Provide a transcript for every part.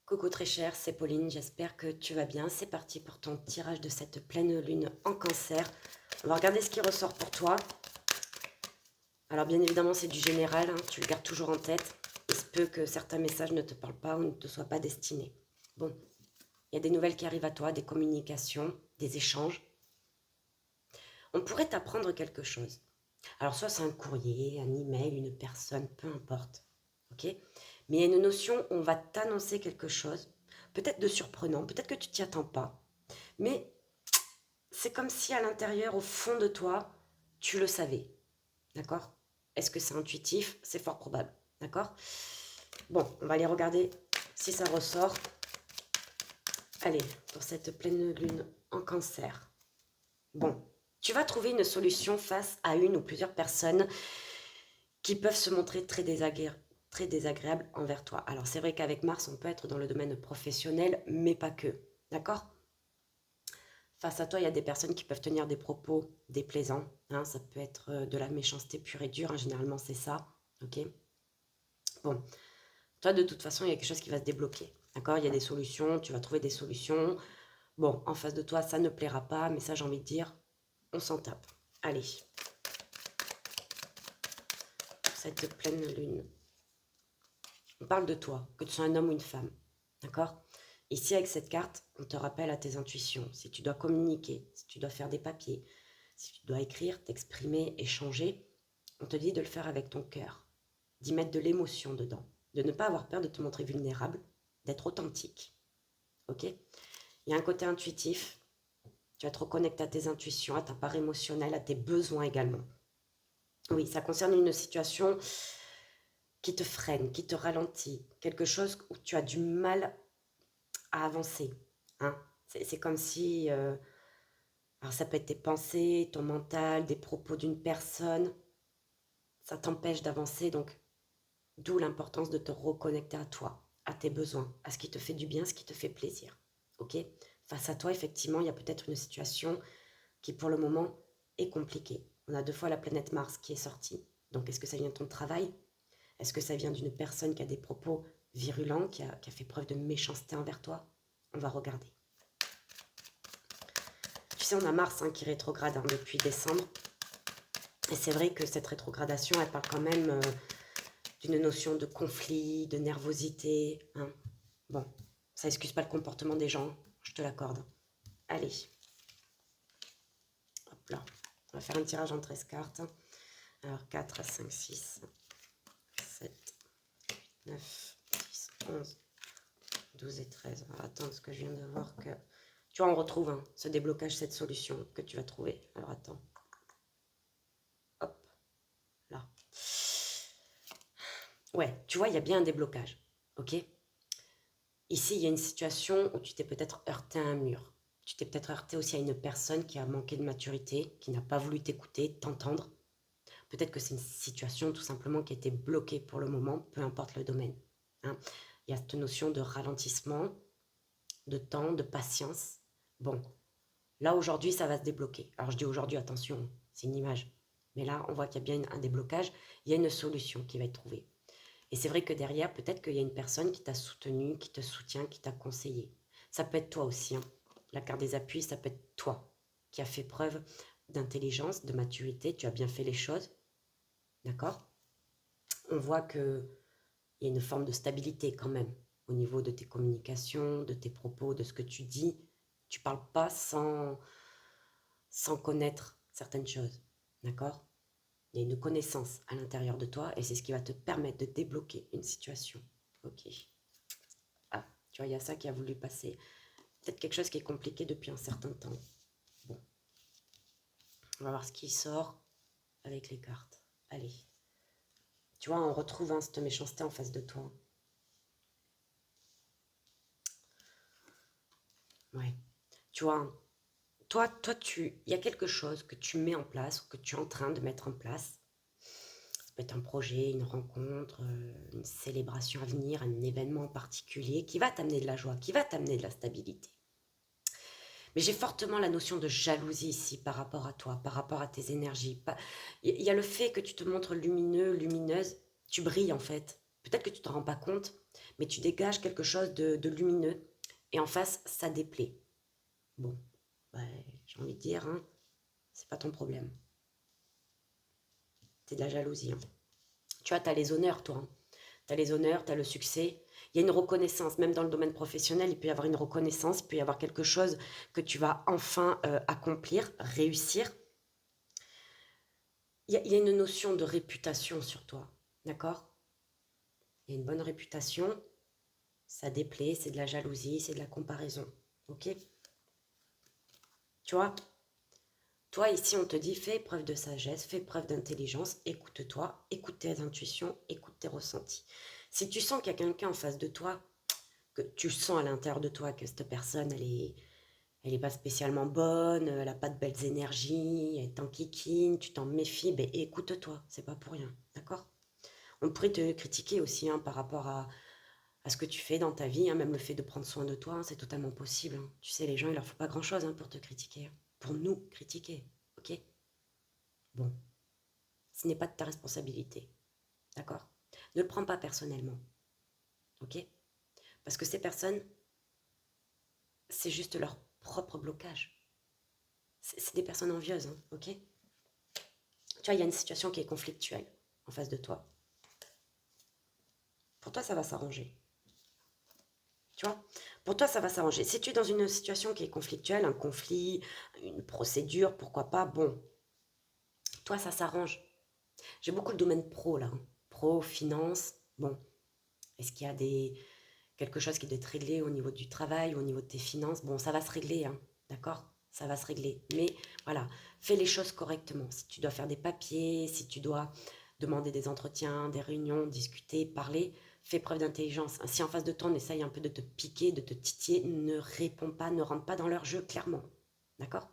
Coucou très cher, c'est Pauline, j'espère que tu vas bien. C'est parti pour ton tirage de cette pleine lune en cancer. On va regarder ce qui ressort pour toi. Alors bien évidemment c'est du général, hein, tu le gardes toujours en tête. Il se peut que certains messages ne te parlent pas ou ne te soient pas destinés. Bon, il y a des nouvelles qui arrivent à toi, des communications, des échanges. On pourrait t'apprendre quelque chose. Alors soit c'est un courrier, un email, une personne, peu importe. Ok. Mais il y a une notion, on va t'annoncer quelque chose, peut-être de surprenant, peut-être que tu t'y attends pas, mais c'est comme si à l'intérieur, au fond de toi, tu le savais, d'accord? Est-ce que c'est intuitif? C'est fort probable, d'accord? Bon, on va aller regarder si ça ressort. Allez, pour cette pleine lune en cancer. Bon, tu vas trouver une solution face à une ou plusieurs personnes qui peuvent se montrer très désagréables envers toi. Alors c'est vrai qu'avec Mars, on peut être dans le domaine professionnel, mais pas que. D'accord? Face à toi, il y a des personnes qui peuvent tenir des propos déplaisants. Hein, ça peut être de la méchanceté pure et dure. Hein, généralement, c'est ça. Ok? Bon, toi, de toute façon, il y a quelque chose qui va se débloquer. D'accord? Il y a des solutions. Tu vas trouver des solutions. Bon, en face de toi, ça ne plaira pas, mais ça, j'ai envie de dire, on s'en tape. Allez, cette pleine lune. On parle de toi, que tu sois un homme ou une femme. D'accord? Ici, avec cette carte, on te rappelle à tes intuitions. Si tu dois communiquer, si tu dois faire des papiers, si tu dois écrire, t'exprimer, échanger, on te dit de le faire avec ton cœur, d'y mettre de l'émotion dedans, de ne pas avoir peur de te montrer vulnérable, d'être authentique. Ok? Il y a un côté intuitif. Tu vas te reconnecter à tes intuitions, à ta part émotionnelle, à tes besoins également. Oui, ça concerne une situation qui te freine, qui te ralentit, quelque chose où tu as du mal à avancer. Hein. C'est comme si, alors ça peut être tes pensées, ton mental, des propos d'une personne, ça t'empêche d'avancer, donc d'où l'importance de te reconnecter à toi, à tes besoins, à ce qui te fait du bien, ce qui te fait plaisir. Ok? Face à toi, effectivement, il y a peut-être une situation qui, pour le moment, est compliquée. On a 2 fois la planète Mars qui est sortie. Donc, est-ce que ça vient de ton travail? Est-ce que ça vient d'une personne qui a des propos virulents, qui a fait preuve de méchanceté envers toi? On va regarder. Tu sais, on a Mars qui rétrograde depuis décembre. Et c'est vrai que cette rétrogradation, elle parle quand même d'une notion de conflit, de nervosité. Hein. Bon, ça excuse pas le comportement des gens, je te l'accorde. Allez, hop là. On va faire un tirage en 13 cartes. Alors 4, 5, 6, 7, 9, 10, 11, 12 et 13. On va attendre ce que je viens de voir que... Tu vois, on retrouve ce déblocage, cette solution que tu vas trouver. Alors attends. Hop, là. Ouais, tu vois, il y a bien un déblocage. Ok? Ici, il y a une situation où tu t'es peut-être heurté à un mur. Tu t'es peut-être heurté aussi à une personne qui a manqué de maturité, qui n'a pas voulu t'écouter, t'entendre. Peut-être que c'est une situation tout simplement qui a été bloquée pour le moment, peu importe le domaine. Hein. Il y a cette notion de ralentissement, de temps, de patience. Bon, là aujourd'hui, ça va se débloquer. Alors je dis aujourd'hui, attention, c'est une image. Mais là, on voit qu'il y a bien un déblocage, il y a une solution qui va être trouvée. Et c'est vrai que derrière, peut-être qu'il y a une personne qui t'a soutenu, qui te soutient, qui t'a conseillé. Ça peut être toi aussi. Hein. La carte des appuis, ça peut être toi qui a fait preuve d'intelligence, de maturité. Tu as bien fait les choses. D'accord? On voit qu'il y a une forme de stabilité quand même au niveau de tes communications, de tes propos, de ce que tu dis. Tu ne parles pas sans connaître certaines choses. D'accord? Il y a une connaissance à l'intérieur de toi et c'est ce qui va te permettre de débloquer une situation. Ok. Ah, tu vois, il y a ça qui a voulu passer. Peut-être quelque chose qui est compliqué depuis un certain temps. Bon. On va voir ce qui sort avec les cartes. Allez. Tu vois, on retrouve cette méchanceté en face de toi. Ouais. Tu vois, toi, il y a quelque chose que tu mets en place ou que tu es en train de mettre en place. Ça peut être un projet, une rencontre, une célébration à venir, un événement en particulier qui va t'amener de la joie, qui va t'amener de la stabilité. Mais j'ai fortement la notion de jalousie ici par rapport à toi, par rapport à tes énergies. Il y a le fait que tu te montres lumineux, lumineuse, tu brilles en fait. Peut-être que tu ne t'en rends pas compte, mais tu dégages quelque chose de lumineux, et en face, ça déplaît. Bon, bah, j'ai envie de dire, hein, c'est pas ton problème. C'est de la jalousie. Hein. Tu vois, tu as les honneurs, toi. Hein. Tu as les honneurs, tu as le succès. Il y a une reconnaissance, même dans le domaine professionnel, il peut y avoir une reconnaissance, il peut y avoir quelque chose que tu vas enfin accomplir, réussir. Il y a une notion de réputation sur toi, d'accord? Il y a une bonne réputation, ça déplaît, c'est de la jalousie, c'est de la comparaison, ok? Tu vois, toi ici on te dit fais preuve de sagesse, fais preuve d'intelligence, écoute-toi, écoute tes intuitions, écoute tes ressentis. Si tu sens qu'il y a quelqu'un en face de toi, que tu sens à l'intérieur de toi que cette personne elle est pas spécialement bonne, elle a pas de belles énergies, elle t'enquiquine, tu t'en méfies, ben écoute-toi, c'est pas pour rien, d'accord? On pourrait te critiquer aussi hein, par rapport à ce que tu fais dans ta vie, hein, même le fait de prendre soin de toi, hein, c'est totalement possible. Hein. Tu sais, les gens, il leur faut pas grand-chose hein, pour te critiquer, hein, pour nous critiquer, ok? Bon, ce n'est pas de ta responsabilité, d'accord? Ne le prends pas personnellement, ok? Parce que ces personnes, c'est juste leur propre blocage. C'est des personnes envieuses, hein, ok? Tu vois, il y a une situation qui est conflictuelle en face de toi. Pour toi, ça va s'arranger. Tu vois, pour toi, ça va s'arranger. Si tu es dans une situation qui est conflictuelle, un conflit, une procédure, pourquoi pas, bon, toi, ça s'arrange. J'ai beaucoup le domaine pro, là. Hein. Pro, finance, bon. Est-ce qu'il y a quelque chose qui doit être réglé au niveau du travail, au niveau de tes finances? Bon, ça va se régler, hein, d'accord? Ça va se régler. Mais voilà, fais les choses correctement. Si tu dois faire des papiers, si tu dois demander des entretiens, des réunions, discuter, parler, fais preuve d'intelligence. Si en face de toi, on essaye un peu de te piquer, de te titiller, ne réponds pas, ne rentre pas dans leur jeu, clairement. D'accord?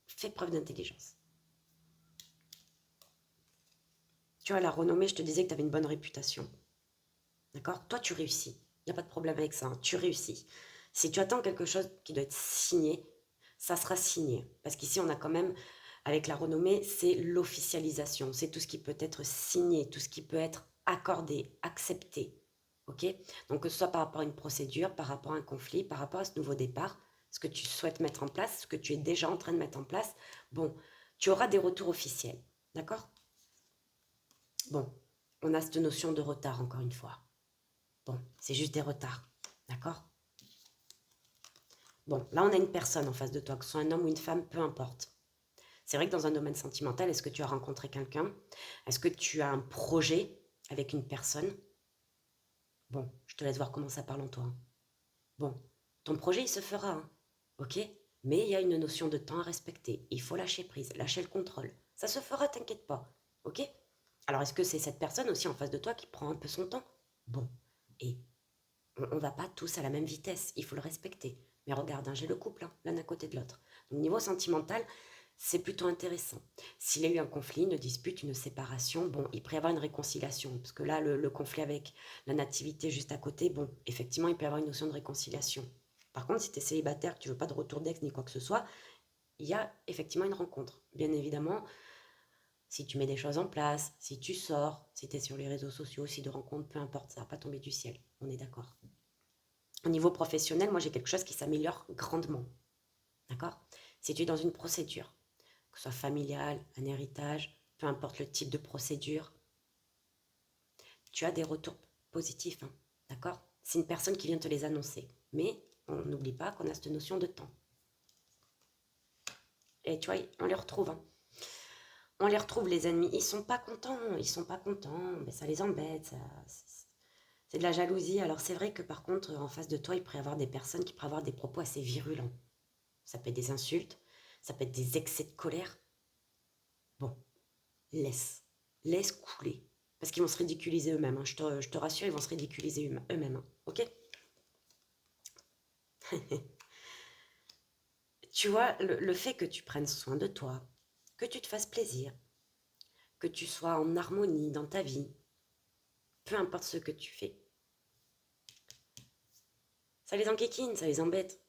Fais preuve d'intelligence. Tu vois, la renommée, je te disais que tu avais une bonne réputation. D'accord? Toi, tu réussis. Il n'y a pas de problème avec ça. Hein. Tu réussis. Si tu attends quelque chose qui doit être signé, ça sera signé. Parce qu'ici, on a quand même, avec la renommée, c'est l'officialisation. C'est tout ce qui peut être signé, tout ce qui peut être accordé, accepté. OK? Donc, que ce soit par rapport à une procédure, par rapport à un conflit, par rapport à ce nouveau départ, ce que tu souhaites mettre en place, ce que tu es déjà en train de mettre en place, bon, tu auras des retours officiels. D'accord? Bon, on a cette notion de retard, encore une fois. Bon, c'est juste des retards. D'accord? Bon, là, on a une personne en face de toi, que ce soit un homme ou une femme, peu importe. C'est vrai que dans un domaine sentimental, est-ce que tu as rencontré quelqu'un? Est-ce que tu as un projet avec une personne? Bon, je te laisse voir comment ça parle en toi. Hein. Bon, ton projet, il se fera, hein, ok? Mais il y a une notion de temps à respecter. Il faut lâcher prise, lâcher le contrôle. Ça se fera, t'inquiète pas, ok? Alors, est-ce que c'est cette personne aussi en face de toi qui prend un peu son temps? Bon, et on ne va pas tous à la même vitesse, il faut le respecter. Mais regarde, hein, j'ai le couple, hein, l'un à côté de l'autre. Donc niveau sentimental, c'est plutôt intéressant. S'il y a eu un conflit, une dispute, une séparation, bon, il pourrait y avoir une réconciliation. Parce que là, le conflit avec la nativité juste à côté, bon, effectivement, il peut y avoir une notion de réconciliation. Par contre, si tu es célibataire, que tu veux pas de retour d'ex ni quoi que ce soit, il y a effectivement une rencontre. Bien évidemment, si tu mets des choses en place, si tu sors, si tu es sur les réseaux sociaux, si de rencontres, peu importe, ça va pas tomber du ciel. On est d'accord. Au niveau professionnel, moi j'ai quelque chose qui s'améliore grandement. D'accord? Si tu es dans une procédure, que ce soit familiale, un héritage, peu importe le type de procédure, tu as des retours positifs. Hein, d'accord? C'est une personne qui vient te les annoncer. Mais on n'oublie pas qu'on a cette notion de temps. Et tu vois, on les retrouve. Hein. On les retrouve, les ennemis. Ils sont pas contents. Ils sont pas contents. Mais ça les embête. C'est de la jalousie. Alors c'est vrai que par contre, en face de toi, il pourrait y avoir des personnes qui pourraient avoir des propos assez virulents. Ça peut être des insultes, ça peut être des excès de colère. Bon, laisse. Laisse couler. Parce qu'ils vont se ridiculiser eux-mêmes. Hein. Je te rassure, ils vont se ridiculiser eux-mêmes. Hein. Ok? Tu vois, le fait que tu prennes soin de toi, que tu te fasses plaisir, que tu sois en harmonie dans ta vie, peu importe ce que tu fais, ça les enquiquine, ça les embête.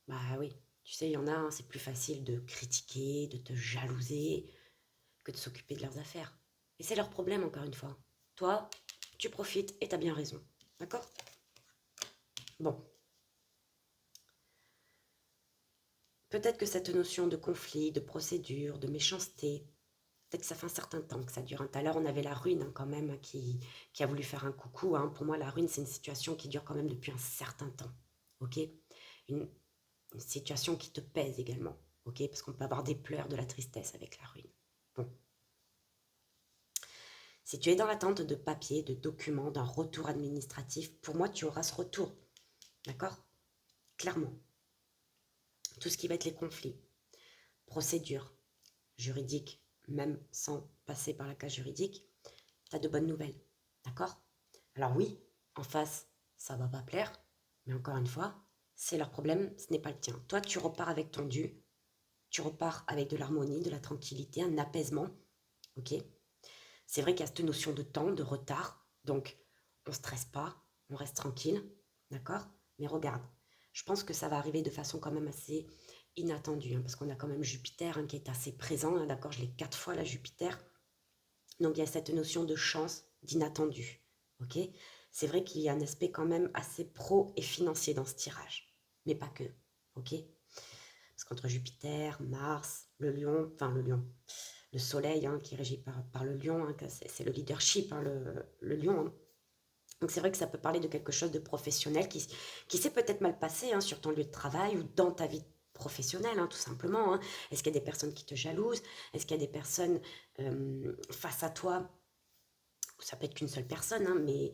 Bah oui, tu sais, il y en a, hein, c'est plus facile de critiquer, de te jalouser, que de s'occuper de leurs affaires. Et c'est leur problème, encore une fois. Toi, tu profites et t'as bien raison. D'accord? Bon, peut-être que cette notion de conflit, de procédure, de méchanceté, peut-être que ça fait un certain temps que ça dure. Tout à l'heure, on avait la ruine quand même qui a voulu faire un coucou. Pour moi, la ruine, c'est une situation qui dure quand même depuis un certain temps. Ok, une, une situation qui te pèse également. Ok, parce qu'on peut avoir des pleurs, de la tristesse avec la ruine. Bon, si tu es dans l'attente de papiers, de documents, d'un retour administratif, pour moi, tu auras ce retour. D'accord? Clairement. Tout ce qui va être les conflits, procédures juridiques, même sans passer par la case juridique, tu as de bonnes nouvelles. D'accord? Alors oui, en face, ça va pas plaire, mais encore une fois, c'est leur problème, ce n'est pas le tien. Toi, tu repars avec ton dû, tu repars avec de l'harmonie, de la tranquillité, un apaisement. Ok? C'est vrai qu'il y a cette notion de temps, de retard, donc on ne stresse pas, on reste tranquille, d'accord? Mais regarde, je pense que ça va arriver de façon quand même assez inattendue, parce qu'on a quand même Jupiter qui est assez présent, d'accord? Je l'ai 4 fois là, Jupiter. Donc il y a cette notion de chance, d'inattendu, ok? C'est vrai qu'il y a un aspect quand même assez pro et financier dans ce tirage, mais pas que, ok? Parce qu'entre Jupiter, Mars, le lion, enfin le lion, le soleil qui est régi par le lion, c'est le leadership, le lion. Donc c'est vrai que ça peut parler de quelque chose de professionnel qui s'est peut-être mal passé sur ton lieu de travail ou dans ta vie professionnelle, tout simplement. Est-ce qu'il y a des personnes qui te jalousent? Est-ce qu'il y a des personnes face à toi, ça peut être qu'une seule personne, mais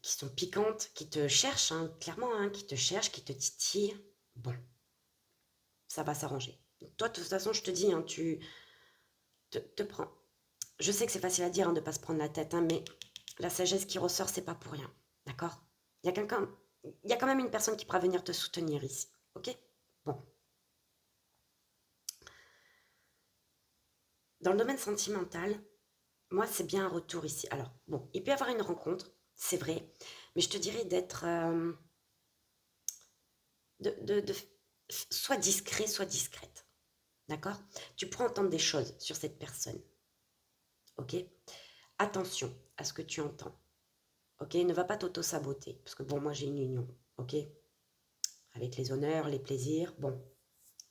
qui sont piquantes, qui te cherchent, clairement, qui te cherchent, qui te titillent? Bon, ça va s'arranger. Toi, de toute façon, je te dis, tu te prends. Je sais que c'est facile à dire de ne pas se prendre la tête, mais la sagesse qui ressort, c'est pas pour rien. D'accord? Il y a quelqu'un, il y a quand même une personne qui pourra venir te soutenir ici. Ok? Bon. Dans le domaine sentimental, moi, c'est bien un retour ici. Alors, bon, il peut y avoir une rencontre, c'est vrai, mais je te dirais d'être. De soit discret, soit discrète. D'accord? Tu pourras entendre des choses sur cette personne. Ok? Attention à ce que tu entends. Ok? Ne va pas t'auto-saboter. Parce que bon, moi, j'ai une union. Ok? Avec les honneurs, les plaisirs. Bon,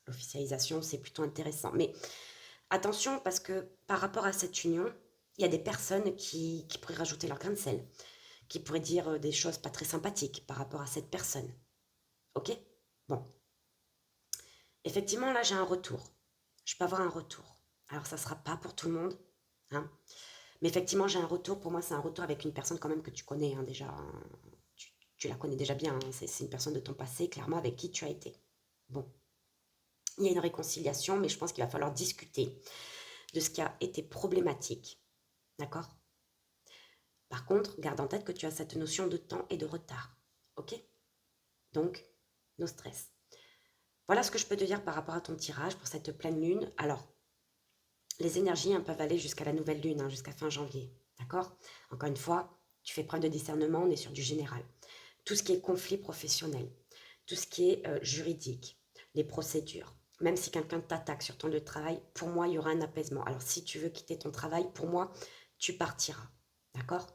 l'officialisation, c'est plutôt intéressant. Mais attention, parce que par rapport à cette union, il y a des personnes qui pourraient rajouter leur grain de sel, qui pourraient dire des choses pas très sympathiques par rapport à cette personne. Ok? Bon. Effectivement, là, j'ai un retour. Je peux avoir un retour. Alors, ça ne sera pas pour tout le monde, hein. Mais effectivement, j'ai un retour. Pour moi, c'est un retour avec une personne quand même que tu connais déjà. Tu la connais déjà bien. C'est une personne de ton passé, clairement, avec qui tu as été. Bon. Il y a une réconciliation, mais je pense qu'il va falloir discuter de ce qui a été problématique. D'accord? Par contre, garde en tête que tu as cette notion de temps et de retard. Ok? Donc, no stress. Voilà ce que je peux te dire par rapport à ton tirage pour cette pleine lune. Alors, les énergies peuvent aller jusqu'à la nouvelle lune, jusqu'à fin janvier. D'accord? Encore une fois, tu fais preuve de discernement, on est sur du général. Tout ce qui est conflit professionnel, tout ce qui est juridique, les procédures. Même si quelqu'un t'attaque sur ton lieu de travail, pour moi, il y aura un apaisement. Alors, si tu veux quitter ton travail, pour moi, tu partiras. D'accord?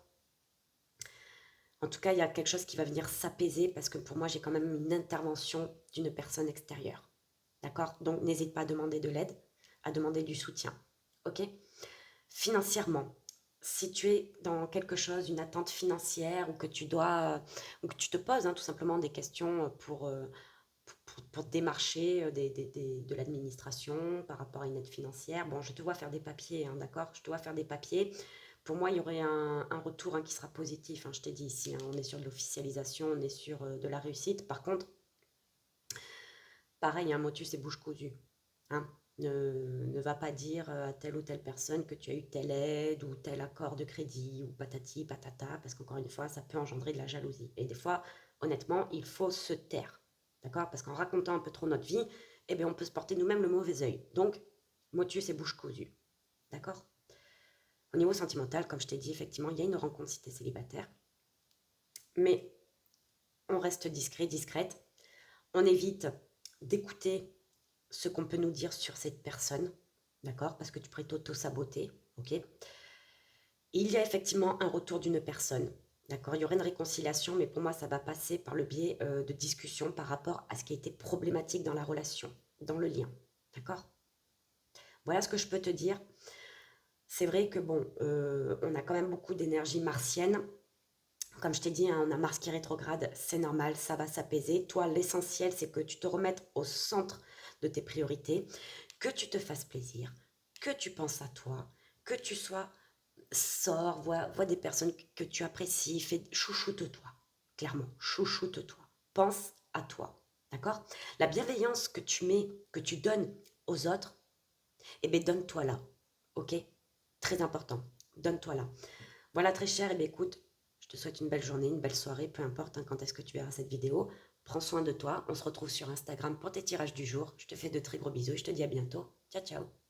En tout cas, il y a quelque chose qui va venir s'apaiser parce que pour moi, j'ai quand même une intervention d'une personne extérieure. D'accord? Donc, n'hésite pas à demander de l'aide, à demander du soutien. Ok? Financièrement, si tu es dans quelque chose, une attente financière ou que tu dois, ou que tu te poses tout simplement des questions pour démarcher de l'administration par rapport à une aide financière, bon, je te vois faire des papiers, d'accord? Je te vois faire des papiers. Pour moi, il y aurait un retour qui sera positif, je t'ai dit ici, on est sur de l'officialisation, on est sur de la réussite. Par contre, pareil, motus et bouche cousue. Ne va pas dire à telle ou telle personne que tu as eu telle aide ou tel accord de crédit ou patati patata, parce qu'encore une fois, ça peut engendrer de la jalousie. Et des fois, honnêtement, il faut se taire, d'accord? Parce qu'en racontant un peu trop notre vie, on peut se porter nous-mêmes le mauvais œil. Donc, motus et bouche cousue, d'accord? Au niveau sentimental, comme je t'ai dit, effectivement, il y a une rencontre si tu es célibataire, mais on reste discret, discrète. On évite d'écouter ce qu'on peut nous dire sur cette personne, d'accord? Parce que tu pourrais t'auto-saboter, ok? Il y a effectivement un retour d'une personne, D'accord? Il y aurait une réconciliation, mais pour moi, ça va passer par le biais de discussions par rapport à ce qui a été problématique dans la relation, dans le lien. D'accord? Voilà ce que je peux te dire. C'est vrai que bon, on a quand même beaucoup d'énergie martienne. Comme je t'ai dit, hein, on a Mars qui rétrograde, c'est normal, ça va s'apaiser. Toi, l'essentiel, c'est que tu te remettes au centre de tes priorités, que tu te fasses plaisir, que tu penses à toi, que tu sois, sors, vois des personnes que tu apprécies, chouchoute-toi, clairement, chouchoute-toi. Pense à toi, d'accord? La bienveillance que tu mets, que tu donnes aux autres, eh bien, donne-toi là, ok? Très important, donne-toi là. Voilà, très cher, et bien écoute, je te souhaite une belle journée, une belle soirée, peu importe hein, quand est-ce que tu verras cette vidéo. Prends soin de toi, on se retrouve sur Instagram pour tes tirages du jour. Je te fais de très gros bisous et je te dis à bientôt. Ciao, ciao.